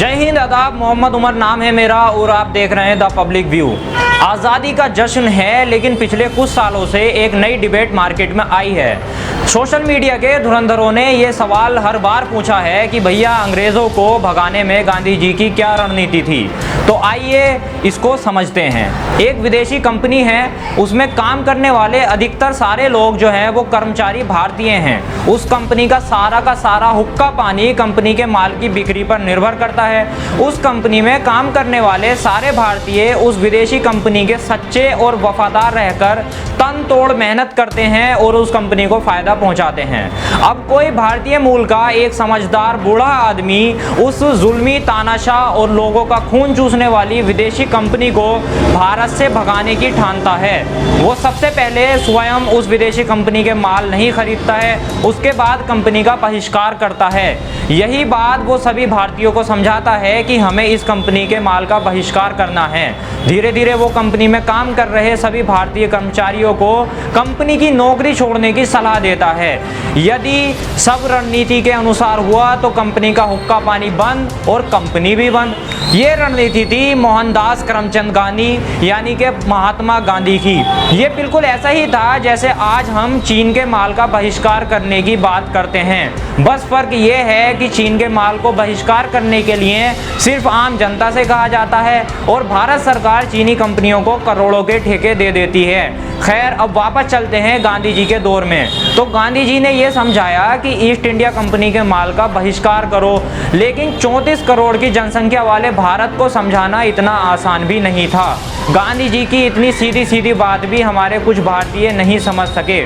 जय हिंद, आदाब। मोहम्मद उमर नाम है मेरा और आप देख रहे हैं द पब्लिक व्यू। आज़ादी का जश्न है, लेकिन पिछले कुछ सालों से एक नई डिबेट मार्केट में आई है। सोशल मीडिया के धुरंधरों ने ये सवाल हर बार पूछा है कि भैया अंग्रेज़ों को भगाने में गांधी जी की क्या रणनीति थी। तो आइए इसको समझते हैं। एक विदेशी कंपनी है, उसमें काम करने वाले अधिकतर सारे लोग जो हैं वो कर्मचारी भारतीय हैं। उस कंपनी का सारा हुक्का पानी कंपनी के माल की बिक्री पर निर्भर करता है। उस कंपनी में काम करने वाले सारे भारतीय उस विदेशी कंपनी के सच्चे और वफादार रहकर तन तोड़ मेहनत करते हैं और उस कंपनी को फायदा पहुंचाते हैं। अब कोई भारतीय मूल का एक समझदार बूढ़ा आदमी उस जुल्मी, तानाशाह और लोगों का खून चूसने वाली विदेशी कंपनी को भारत से भगाने की ठानता है। वो सबसे पहले स्वयं उस विदेशी कंपनी के माल नहीं खरीदता है, उसके बाद कंपनी का बहिष्कार करता है। यही बात वो सभी भारतीयों को समझाता है कि हमें इस कंपनी के माल का बहिष्कार करना है। धीरे धीरे वो कंपनी में काम कर रहे सभी भारतीय कर्मचारियों को कंपनी की नौकरी छोड़ने की सलाह देता है। यदि सब रणनीति के अनुसार हुआ तो कंपनी का हुक्का पानी बंद और कंपनी भी बंद। ये रणनीति थी मोहनदास करमचंद गांधी यानी कि महात्मा गांधी की। ये बिल्कुल ऐसा ही था जैसे आज हम चीन के माल का बहिष्कार करने की बात करते हैं। बस फर्क ये है कि चीन के माल को बहिष्कार करने के लिए सिर्फ आम जनता से कहा जाता है और भारत सरकार चीनी कंपनियों को करोड़ों के ठेके दे देती है। खैर, अब वापस चलते हैं गांधी जी के दौर में। तो गांधी जी ने यह समझाया कि ईस्ट इंडिया कंपनी के माल का बहिष्कार करो, लेकिन 34 करोड़ की जनसंख्या वाले भारत को समझाना इतना आसान भी नहीं था। गांधी जी की इतनी सीधी सीधी बात भी हमारे कुछ भारतीय नहीं समझ सके।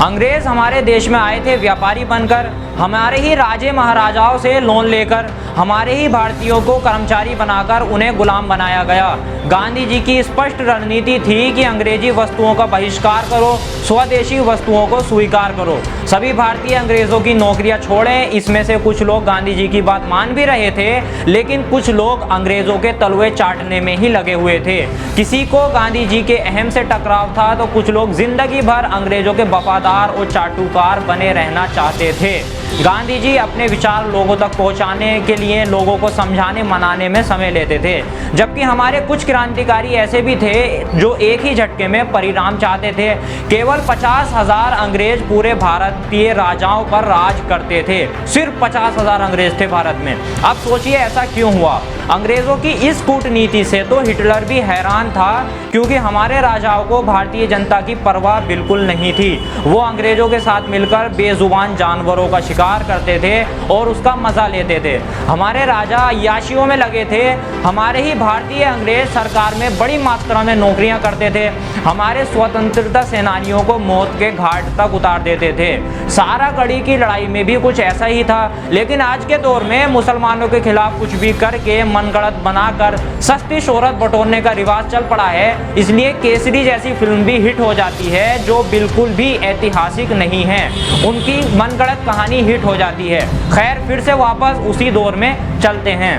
अंग्रेज हमारे देश में आए थे व्यापारी बनकर, हमारे ही राजे महाराजाओं से लोन लेकर, हमारे ही भारतीयों को कर्मचारी बनाकर उन्हें गुलाम बनाया गया। गांधी जी की स्पष्ट रणनीति थी कि अंग्रेजी वस्तुओं का बहिष्कार करो, स्वदेशी वस्तुओं को स्वीकार करो। सभी भारतीय अंग्रेजों की नौकरियां छोड़ें। इसमें से कुछ लोग गांधी जी की बात मान भी रहे थे, लेकिन कुछ लोग अंग्रेजों के तलवे चाटने में ही लगे हुए थे। किसी को गांधी जी के अहम से टकराव था तो कुछ लोग जिंदगी भर अंग्रेजों के वफादार और चाटुकार बने रहना चाहते थे। गांधी जी अपने विचार लोगों तक पहुंचाने के लिए लोगों को समझाने मनाने में समय लेते थे, जबकि हमारे कुछ क्रांतिकारी ऐसे भी थे जो एक ही झटके में परिणाम चाहते थे। केवल 50,000 अंग्रेज पूरे भारतीय राजाओं पर राज करते थे। सिर्फ 50,000 अंग्रेज थे भारत में। अब सोचिए ऐसा क्यों हुआ। अंग्रेजों की इस कूटनीति से तो हिटलर भी हैरान था, क्योंकि हमारे राजाओं को भारतीय जनता की परवाह बिल्कुल नहीं थी। वो अंग्रेजों के साथ मिलकर बेजुबान जानवरों का शिकार करते थे और उसका मजा लेते थे। हमारे राजा अय्याशियों में लगे थे। हमारे ही भारतीय अंग्रेज सरकार में बड़ी मात्रा में नौकरियां करते थे। हमारे स्वतंत्रता सेनानियों को मौत के घाट तक उतार देते थे। सारा कड़ी की लड़ाई में भी कुछ ऐसा ही था। लेकिन आज के दौर में मुसलमानों के खिलाफ कुछ भी करके मनगढ़ंत बनाकर सस्ती शोहरत बटोरने का रिवाज चल पड़ा है। इसलिए केसरी जैसी फिल्म भी हिट हो जाती है, जो बिल्कुल भी ऐतिहासिक नहीं है। उनकी मनगढ़ंत कहानी हिट हो जाती है। खैर, फिर से वापस उसी दौर में चलते हैं।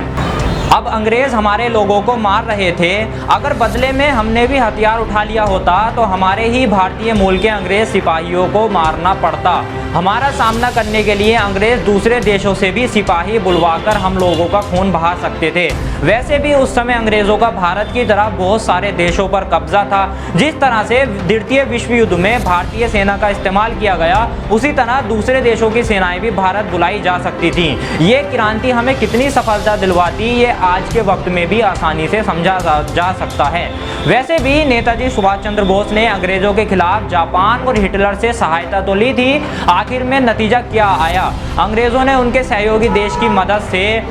अब अंग्रेज हमारे लोगों को मार रहे थे। अगर बदले में हमने भी हथियार उठा लिया होता तो हमारे ही भारतीय मूल के अंग्रेज सिपाहियों को मारना पड़ता। हमारा सामना करने के लिए अंग्रेज दूसरे देशों से भी सिपाही बुलवाकर हम लोगों का खून बहा सकते थे। वैसे भी उस समय अंग्रेजों का भारत की तरह बहुत सारे देशों पर कब्जा था। जिस तरह से द्वितीय विश्व युद्ध में भारतीय सेना का इस्तेमाल किया गया, उसी तरह दूसरे देशों की सेनाएं भी भारत बुलाई जा सकती थी। ये क्रांति हमें कितनी सफलता दिलवाती, ये आज के वक्त में भी आसानी से समझा जा सकता है। वैसे भी नेताजी सुभाष चंद्र बोस ने अंग्रेजों के खिलाफ जापान और हिटलर से सहायता तो ली थी। आखिर में नतीजा क्या आया? अंग्रेजों ने उनके सहयोगी देश की मदद से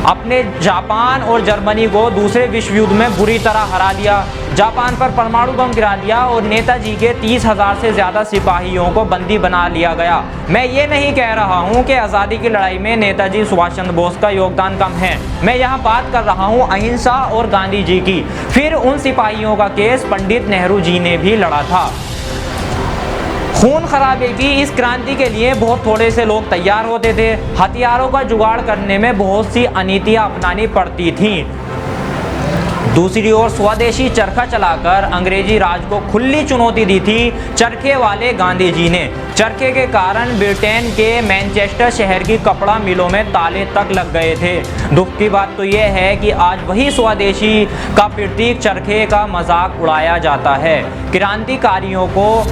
अपने जापान और जर्मनी को दूसरे विश्व युद्ध में बुरी तरह हरा दिया। जापान पर परमाणु बम गिरा दिया और नेताजी के 30,000 से ज़्यादा सिपाहियों को बंदी बना लिया गया। मैं ये नहीं कह रहा हूँ कि आज़ादी की लड़ाई में नेताजी सुभाष चंद्र बोस का योगदान कम है। मैं यहाँ बात कर रहा हूँ अहिंसा और गांधी जी की। फिर उन सिपाहियों का केस पंडित नेहरू जी ने भी लड़ा था। खून खराबे की इस क्रांति के लिए बहुत थोड़े से लोग तैयार होते थे। हथियारों का जुगाड़ करने में बहुत सी अनीतियां अपनानी पड़ती थीं। दूसरी ओर स्वदेशी चरखा चलाकर अंग्रेजी राज को खुली चुनौती दी थी चरखे वाले गांधी जी ने। चरखे के कारण ब्रिटेन के मैनचेस्टर शहर की कपड़ा मिलों में ताले तक लग गए थे। दुख की बात तो यह है कि आज वही स्वदेशी का प्रतीक चरखे का मजाक उड़ाया जाता है। क्रांतिकारियों को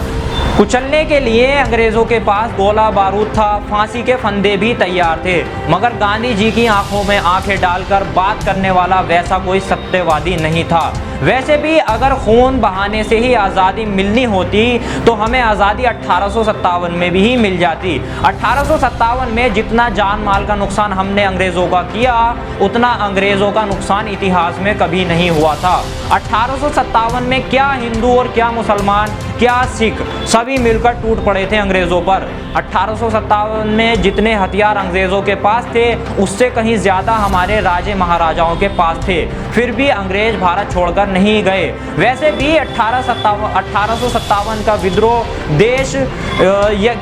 कुचलने के लिए अंग्रेजों के पास गोला बारूद था, फांसी के फंदे भी तैयार थे, मगर गांधी जी की आंखों में आंखें डालकर बात करने वाला वैसा कोई सत्यवादी नहीं था। वैसे भी अगर खून बहाने से ही आज़ादी मिलनी होती तो हमें आज़ादी 1857 में भी ही मिल जाती। 1857 में जितना जान माल का नुकसान हमने अंग्रेज़ों का किया उतना अंग्रेज़ों का नुकसान इतिहास में कभी नहीं हुआ था। 1857 में क्या हिंदू और क्या मुसलमान, क्या सिख, सभी मिलकर टूट पड़े थे अंग्रेज़ों पर। 1857 में जितने हथियार अंग्रेज़ों के पास थे उससे कहीं ज़्यादा हमारे राजे महाराजाओं के पास थे, फिर भी अंग्रेज भारत छोड़कर नहीं गए। वैसे भी 1857 का विद्रोह देश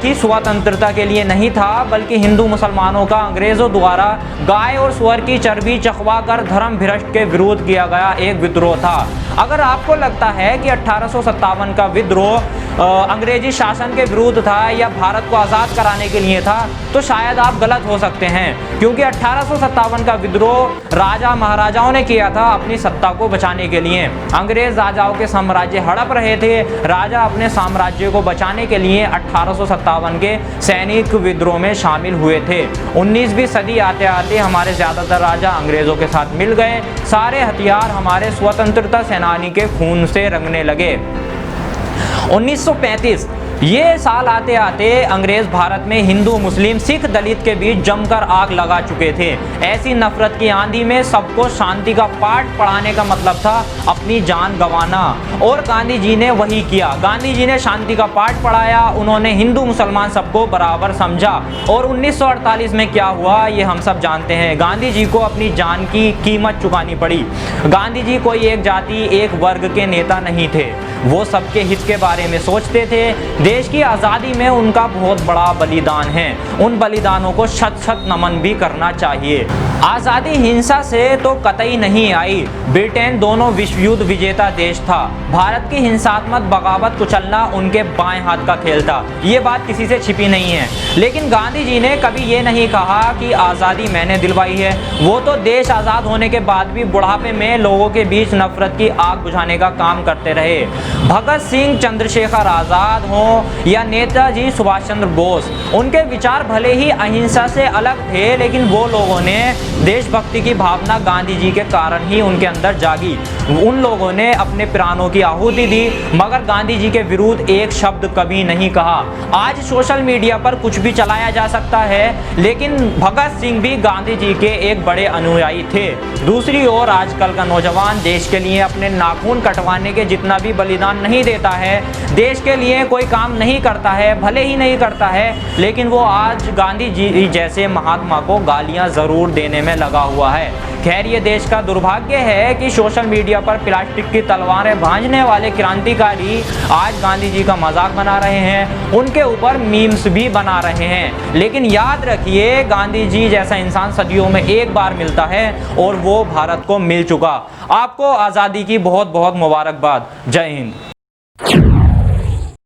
की स्वतंत्रता के लिए नहीं था, बल्कि हिंदू मुसलमानों का अंग्रेज़ों द्वारा गाय और सुअर की चर्बी चखवा कर धर्म भ्रष्ट के विरोध किया गया एक विद्रोह था। अगर आपको लगता है कि 1857 का विद्रोह अंग्रेजी शासन के विरुद्ध था या भारत को आज़ाद कराने के लिए था तो शायद आप गलत हो सकते हैं, क्योंकि 1857 का विद्रोह राजा महाराजाओं ने किया था अपनी सत्ता को बचाने के लिए। अंग्रेज राजाओं के साम्राज्य हड़प रहे थे, राजा अपने साम्राज्य को बचाने के लिए 1857 के सैनिक विद्रोह में शामिल हुए थे। 19वीं सदी आते आते हमारे ज़्यादातर राजा अंग्रेज़ों के साथ मिल गए, सारे हथियार हमारे स्वतंत्रता सेनानी के खून से रंगने लगे। 1935 ये साल आते आते अंग्रेज भारत में हिंदू, मुस्लिम, सिख, दलित के बीच जमकर आग लगा चुके थे। ऐसी नफरत की आंधी में सबको शांति का पाठ पढ़ाने का मतलब था अपनी जान गंवाना, और गांधी जी ने वही किया। गांधी जी ने शांति का पाठ पढ़ाया, उन्होंने हिंदू मुसलमान सबको बराबर समझा। और 1948 में क्या हुआ ये हम सब जानते हैं। गांधी जी को अपनी जान की कीमत चुकानी पड़ी। गांधी जी कोई एक जाति, एक वर्ग के नेता नहीं थे, वो सबके हित के बारे में सोचते थे। देश की आज़ादी में उनका बहुत बड़ा बलिदान है, उन बलिदानों को शत शत नमन भी करना चाहिए। आज़ादी हिंसा से तो कतई नहीं आई। ब्रिटेन दोनों विश्व युद्ध विजेता देश था। भारत की हिंसात्मक बगावत कुचलना उनके बाएं हाथ का खेल था, ये बात किसी से छिपी नहीं है। लेकिन गांधी जी ने कभी ये नहीं कहा कि आज़ादी मैंने दिलवाई है। वो तो देश आज़ाद होने के बाद भी बुढ़ापे में लोगों के बीच नफरत की आग बुझाने का काम करते रहे। भगत सिंह, चंद्रशेखर आज़ाद हों या नेताजी सुभाष चंद्र बोस, उनके विचार भले ही अहिंसा से अलग थे, लेकिन वो लोगों ने देशभक्ति की भावना गांधी जी के कारण ही उनके अंदर जागी। उन लोगों ने अपने प्राणों की आहुति दी, मगर गांधी जी के विरुद्ध एक शब्द कभी नहीं कहा। आज सोशल मीडिया पर कुछ भी चलाया जा सकता है, लेकिन भगत सिंह भी गांधी जी के एक बड़े अनुयायी थे। दूसरी ओर आजकल का नौजवान देश के लिए अपने नाखून कटवाने के जितना भी बलिदान नहीं देता है, देश के लिए कोई काम नहीं करता है, भले ही नहीं करता है, लेकिन वो आज गांधी जी जैसे महात्मा को गालियां जरूर देने में लगा हुआ है। खैर, ये देश का दुर्भाग्य है कि सोशल मीडिया पर प्लास्टिक की तलवारें भांजने वाले क्रांतिकारी आज गांधी जी का मजाक बना रहे हैं, उनके ऊपर मीम्स भी बना रहे हैं। लेकिन याद रखिए, गांधी जी जैसा इंसान सदियों में एक बार मिलता है और वो भारत को मिल चुका। आपको आज़ादी की बहुत बहुत मुबारकबाद। जय हिंद।